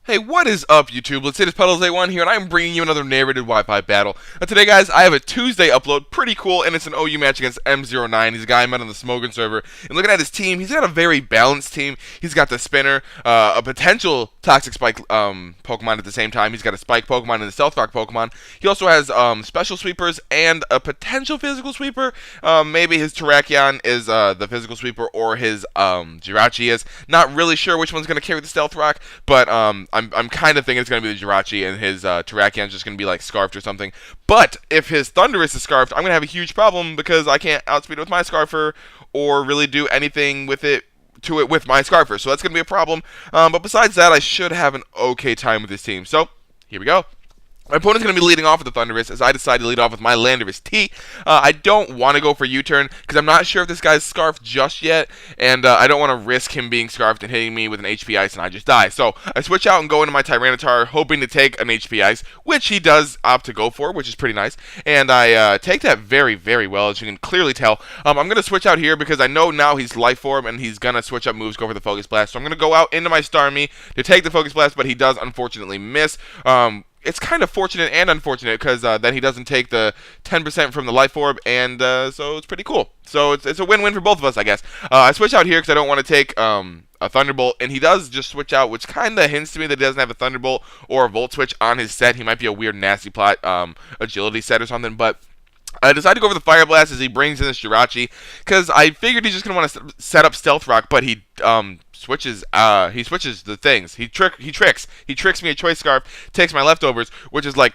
Hey, what is up, YouTube? Let's say it's PuddlesA1 here, and I'm bringing you another narrated Wi-Fi battle. Today, guys, I have a Tuesday upload, pretty cool, and it's an OU match against M09. He's a guy I met on the Smokin server. And looking at his team, he's got a very balanced team. He's got the Spinner, a potential Toxic Spike Pokemon at the same time. He's got a Spike Pokemon and a Stealth Rock Pokemon. He also has Special Sweepers and a potential Physical Sweeper. Maybe his Terrakion is the Physical Sweeper, or his Jirachi is. Not really sure which one's going to carry the Stealth Rock, but I'm kind of thinking it's going to be the Jirachi, and his Terrakion's just going to be like Scarfed or something. But if his Thundurus is Scarfed, I'm going to have a huge problem because I can't outspeed it with my Scarfer or really do anything with it with my Scarfer. So that's going to be a problem. But besides that, I should have an okay time with this team. So here we go. My opponent's going to be leading off with the Thundurus, as I decided to lead off with my Landorus T. I don't want to go for U-turn, because I'm not sure if this guy's Scarfed just yet, and I don't want to risk him being Scarfed and hitting me with an HP Ice and I just die. So I switch out and go into my Tyranitar, hoping to take an HP Ice, which he does opt to go for, which is pretty nice. And I take that very, very well, as you can clearly tell. I'm going to switch out here, because I know now he's Life Orb, and he's going to switch up moves, go for the Focus Blast. So I'm going to go out into my Starmie to take the Focus Blast, but he does unfortunately miss. It's kind of fortunate and unfortunate, because then he doesn't take the 10% from the Life Orb, and so it's pretty cool. So it's a win-win for both of us, I guess. I switch out here because I don't want to take a Thunderbolt, and he does just switch out, which kind of hints to me that he doesn't have a Thunderbolt or a Volt Switch on his set. He might be a weird, nasty plot agility set or something, but I decided to go for the Fire Blast as he brings in this Jirachi, because I figured he's just going to want to set up Stealth Rock, but he switches the things. He tricks me a Choice Scarf, takes my leftovers, which is like,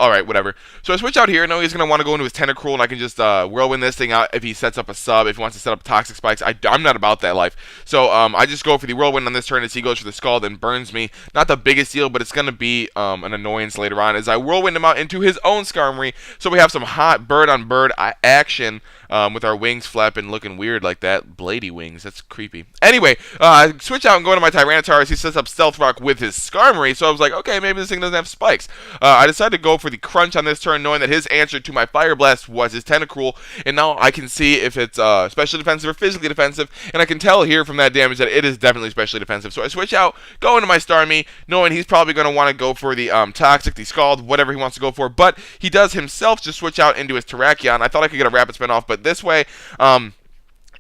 alright, whatever. So I switch out here. I know he's going to want to go into his Tentacruel, and I can just whirlwind this thing out if he sets up a sub, if he wants to set up Toxic Spikes. I'm not about that life. So I just go for the Whirlwind on this turn as he goes for the Scald and burns me. Not the biggest deal, but it's going to be an annoyance later on as I Whirlwind him out into his own Skarmory. So we have some hot bird-on-bird action with our wings flapping, looking weird like that. Blady wings, that's creepy. Anyway, I switch out and go into my Tyranitar as he sets up Stealth Rock with his Skarmory. So I was like, okay, maybe this thing doesn't have spikes. I decided to go for the Crunch on this turn, knowing that his answer to my Fire Blast was his Tentacruel, and now I can see if it's specially defensive or physically defensive, and I can tell here from that damage that it is definitely specially defensive. So I switch out, go into my Starmie, knowing he's probably going to want to go for the Toxic, the Scald, whatever he wants to go for, but he does himself just switch out into his Terrakion. I thought I could get a Rapid Spin off, but this way,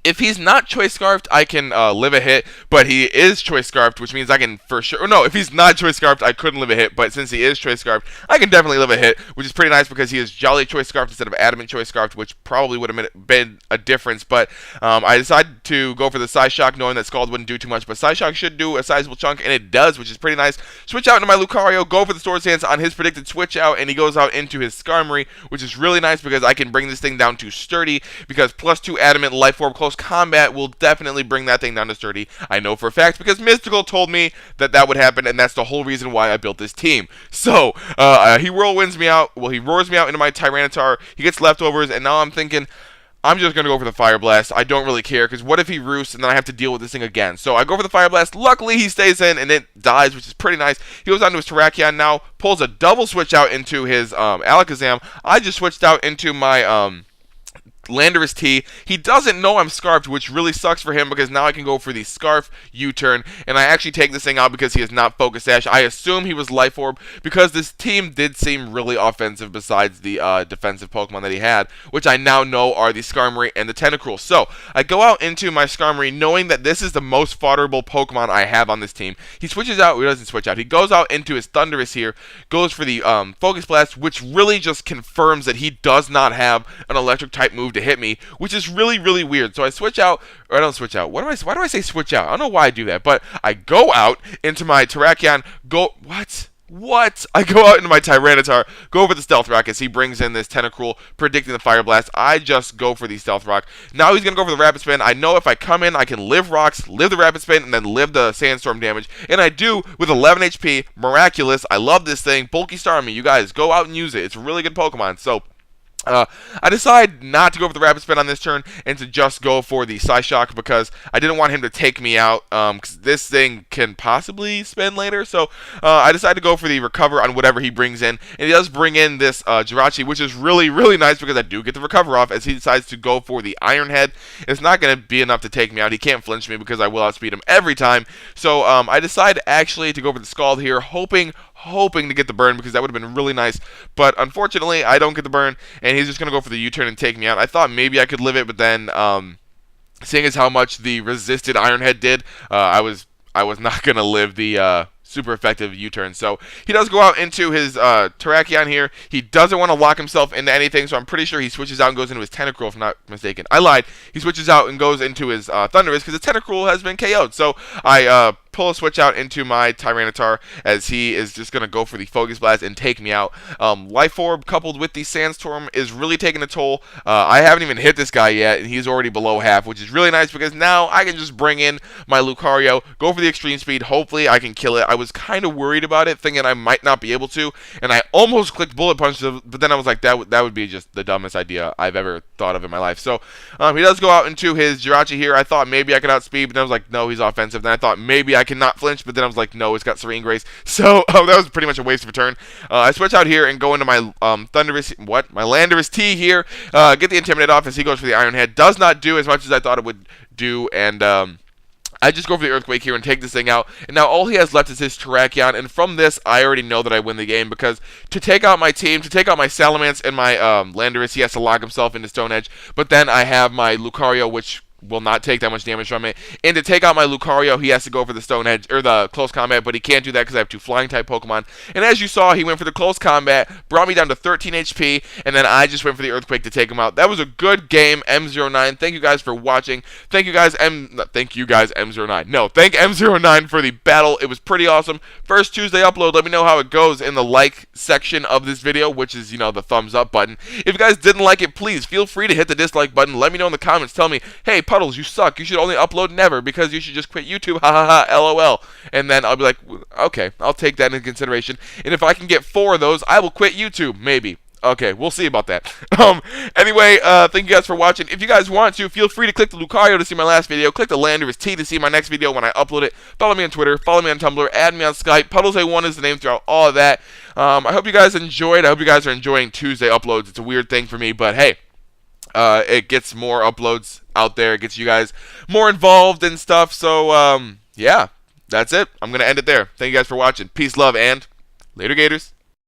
if he's not Choice Scarfed, I can live a hit, but he is Choice Scarfed, which means I can for sure... Or no, if he's not Choice Scarfed, I couldn't live a hit, but since he is Choice Scarfed, I can definitely live a hit, which is pretty nice because he is Jolly Choice Scarfed instead of Adamant Choice Scarfed, which probably would have been a difference, but I decided to go for the Psyshock, knowing that Scald wouldn't do too much, but Psyshock should do a sizable chunk, and it does, which is pretty nice. Switch out into my Lucario, go for the Swords Dance on his predicted switch out, and he goes out into his Skarmory, which is really nice because I can bring this thing down to Sturdy, because +2 Adamant Life Orb Close Combat will definitely bring that thing down to Sturdy. I know for a fact because Mystical told me that that would happen, and that's the whole reason why I built this team. So he whirlwinds me out. Well, he roars me out into my Tyranitar. He gets leftovers, and now I'm thinking, I'm just going to go for the Fire Blast. I don't really care, because what if he roosts and then I have to deal with this thing again? So I go for the Fire Blast. Luckily, he stays in and it dies, which is pretty nice. He goes on to his Terrakion now, pulls a double switch out into his Alakazam. I just switched out into my Landorus T. He doesn't know I'm Scarfed, which really sucks for him because now I can go for the Scarf U-turn, and I actually take this thing out because he is not Focus Sash. I assume he was Life Orb because this team did seem really offensive besides the defensive Pokemon that he had, which I now know are the Skarmory and the Tentacruel. So I go out into my Skarmory knowing that this is the most fodderable Pokemon I have on this team. He switches out, he doesn't switch out. He goes out into his Thundurus here, goes for the Focus Blast, which really just confirms that he does not have an electric type move to hit me, which is really, really weird. So I switch out, or I don't switch out. Why do I say switch out? I don't know why I do that, but I go out into my Terrakion, What? I go out into my Tyranitar, go over the Stealth Rock as he brings in this Tentacruel, predicting the Fire Blast. I just go for the Stealth Rock. Now he's going to go for the Rapid Spin. I know if I come in, I can live Rocks, live the Rapid Spin, and then live the Sandstorm damage. And I do with 11 HP. Miraculous. I love this thing. Bulky Starmie. You guys, go out and use it. It's a really good Pokemon. So I decided not to go for the rapid spin on this turn and to just go for the Psyshock because I didn't want him to take me out because this thing can possibly spin later. So I decided to go for the recover on whatever he brings in. And he does bring in this Jirachi, which is really, really nice because I do get the recover off as he decides to go for the Iron Head. It's not going to be enough to take me out. He can't flinch me because I will outspeed him every time. So I decided actually to go for the Scald here, hoping to get the burn because that would have been really nice. But unfortunately, I don't get the burn, and he's just going to go for the U-turn and take me out. I thought maybe I could live it, but then seeing as how much the resisted Iron Head did, I was not going to live the super effective U-turn. So he does go out into his Terrakion here. He doesn't want to lock himself into anything, so I'm pretty sure he switches out and goes into his Tentacruel, if I'm not mistaken. I lied. He switches out and goes into his Thundurus because the Tentacruel has been KO'd. So I pull a switch out into my Tyranitar as he is just going to go for the Focus Blast and take me out. Life Orb coupled with the Sandstorm is really taking a toll. I haven't even hit this guy yet, and he's already below half, which is really nice because now I can just bring in my Lucario, go for the Extreme Speed. Hopefully I can kill it. I was kind of worried about it, thinking I might not be able to, and I almost clicked Bullet Punch, but then I was like, that would be just the dumbest idea I've ever thought of in my life. So he does go out into his Jirachi here. I thought maybe I could outspeed, but then I was like, no, he's offensive. Then I thought maybe I cannot flinch, but then I was like, no, it's got Serene Grace. So that was pretty much a waste of a turn. I switch out here and go into my my Landorus T here. Get the Intimidate off as he goes for the Iron Head. Does not do as much as I thought it would do, and I just go for the Earthquake here and take this thing out. And now all he has left is his Terrakion. And from this, I already know that I win the game because to take out my team, to take out my Salamence and my Landorus, he has to lock himself into Stone Edge. But then I have my Lucario, which will not take that much damage from it. And to take out my Lucario, he has to go for the Stone Edge, or the Close Combat, but he can't do that because I have two Flying-type Pokemon. And as you saw, he went for the Close Combat, brought me down to 13 HP, and then I just went for the Earthquake to take him out. That was a good game, M09. Thank you guys for watching. Thank you guys, M09. No, thank M09 for the battle. It was pretty awesome. First Tuesday upload. Let me know how it goes in the like section of this video, which is, the thumbs up button. If you guys didn't like it, please feel free to hit the dislike button. Let me know in the comments. Tell me, hey, Puddles, you suck. You should only upload never because you should just quit YouTube. Ha ha ha. LOL. And then I'll be like, okay, I'll take that into consideration. And if I can get 4 of those, I will quit YouTube. Maybe. Okay, we'll see about that. Anyway, thank you guys for watching. If you guys want to, feel free to click the Lucario to see my last video. Click the Landorus T to see my next video when I upload it. Follow me on Twitter. Follow me on Tumblr. Add me on Skype. PuddlesA1 is the name throughout all of that. I hope you guys enjoyed. I hope you guys are enjoying Tuesday uploads. It's a weird thing for me, but hey. It gets more uploads out there. It gets you guys more involved and stuff. So, yeah, that's it. I'm going to end it there. Thank you guys for watching. Peace, love, and later, Gators.